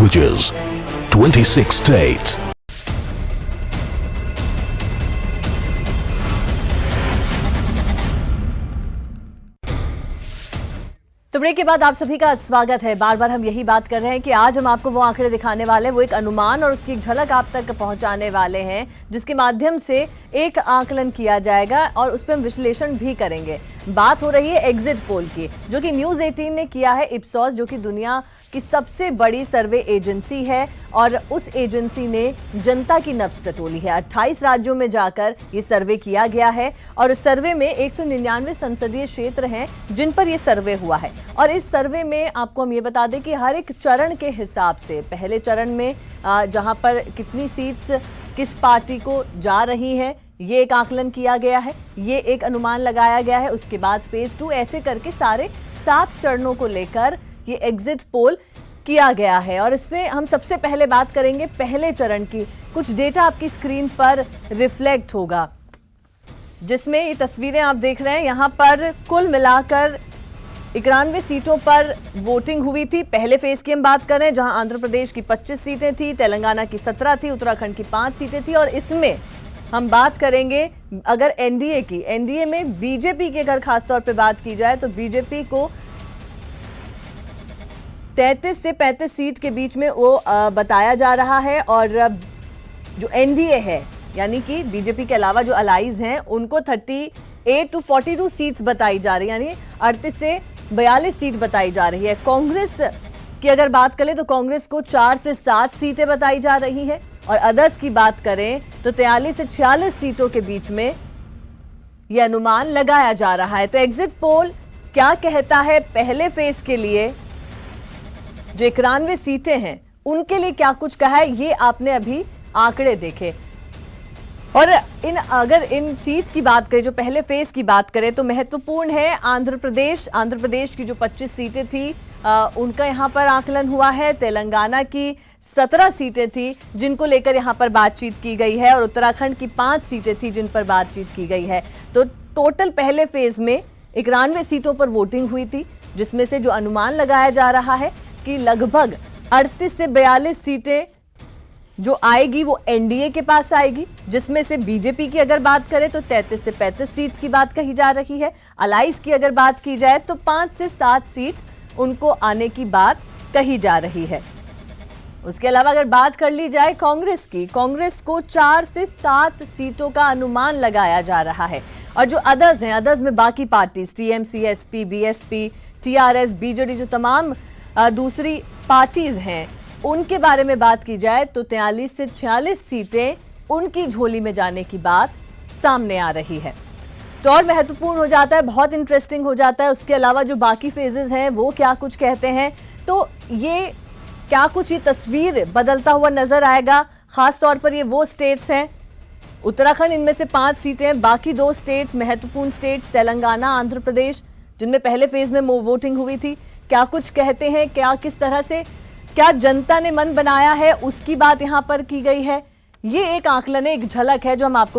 languages, 26 states. तो break के बाद आप सभी का स्वागत है। बार बार हम यही बात कर रहे हैं कि आज हम आपको वो आंकड़े दिखाने वाले हैं, वो एक अनुमान और उसकी एक झलक आप तक पहुंचाने वाले हैं, जिसके माध्यम से एक आकलन किया जाएगा और उस पर हम विश्लेषण भी करेंगे। बात हो रही है एग्जिट पोल की, जो कि न्यूज़ 18 ने किया है। इप्सॉस, जो कि दुनिया की सबसे बड़ी सर्वे एजेंसी है, और उस एजेंसी ने जनता की नब्ज टटोली है। 28 राज्यों में जाकर ये सर्वे किया गया है, और इस सर्वे में 199 संसदीय क्षेत्र हैं जिन पर ये सर्वे हुआ है। और इस सर्वे में आपको हम ये बता दें कि हर एक चरण के हिसाब से, पहले चरण में जहां पर कितनी सीट्स किस पार्टी को जा रही है, ये एक आकलन किया गया है, ये एक अनुमान लगाया गया है। उसके बाद फेज 2, ऐसे करके सारे 7 चरणों को लेकर ये एग्जिट पोल किया गया है। और इसमें हम सबसे पहले बात करेंगे पहले चरण की। कुछ डेटा आपकी स्क्रीन पर रिफ्लेक्ट होगा, जिसमें ये तस्वीरें आप देख रहे हैं। यहां पर कुल मिलाकर 91 सीटों पर वोटिंग हुई थी। पहले फेज की हम बात कर रहे हैं, जहां आंध्र प्रदेश की 25 सीटें थी, तेलंगाना की 17 थी, उत्तराखंड की 5 सीटें थी। और इसमें हम बात करेंगे अगर एनडीए की, एनडीए में बीजेपी की अगर खासतौर पे बात की जाए तो बीजेपी को 33 से 35 सीट के बीच में वो बताया जा रहा है। और जो एनडीए है, यानी कि बीजेपी के अलावा जो अलाइज हैं, उनको 38 to 42 सीट्स बताई जा रही है, यानी 38 से 42 सीट बताई जा रही है। कांग्रेस की अगर बात करें तो कांग्रेस को 4 से 7 सीटें बताई जा रही है। और अदर्स की बात करें तो 43 से 46 सीटों के बीच में यह अनुमान लगाया जा रहा है। तो एग्जिट पोल क्या कहता है पहले फेज के लिए, जो 91 सीटें हैं उनके लिए क्या कुछ कहा है, ये आपने अभी आंकड़े देखे। और अगर इन सीट्स की बात करें, जो पहले फेज की बात करें, तो महत्वपूर्ण है आंध्र प्रदेश की जो 25 सीटें थी उनका यहां पर आकलन हुआ है। तेलंगाना की 17 सीटें थी जिनको लेकर यहां पर बातचीत की गई है, और उत्तराखंड की 5 सीटें थी जिन पर बातचीत की गई है। तो टोटल पहले फेज में 91 सीटों पर वोटिंग हुई थी, जिसमें से जो अनुमान लगाया जा रहा है कि लगभग 38 से 42 सीटें जो आएगी वो एनडीए के पास आएगी, जिसमें से बीजेपी की अगर बात करें तो 33 से 35 सीट्स की बात कही जा रही है। अलाइज की अगर बात की जाए तो 5 से 7 सीट्स उनको आने की बात कही जा रही है। उसके अलावा अगर बात कर ली जाए कांग्रेस की, कांग्रेस को 4 से 7 सीटों का अनुमान लगाया जा रहा है। और जो अदर्स हैं, अदर्स में बाकी parties, TMC, SP, BSP, TRS, BJD, जो तमाम दूसरी पार्टीज हैं, उनके बारे में बात की जाए तो 43 से 46 सीटें उनकी झोली में जाने की बात सामने आ रही है। तो और महत्वपूर्ण हो जाता है, बहुत इंटरेस्टिंग हो जाता है। उसके अलावा जो बाकी फेजेस हैं वो क्या कुछ कहते हैं, तो ये क्या कुछ ये तस्वीर बदलता हुआ नजर आएगा। खास तौर पर ये वो स्टेट्स हैं, उत्तराखंड इनमें से 5 सीटें, बाकी 2 स्टेट्स महत्वपूर्ण स्टेट्स तेलंगाना, आंध्र प्रदेश, जिनमें पहले फेज में वोटिंग हुई थी, क्या कुछ कहते हैं, क्या किस तरह से क्या जनता ने मन बनाया है, उसकी बात यहां पर की गई है। ये एक आकलन है, एक झलक है जो हम आपको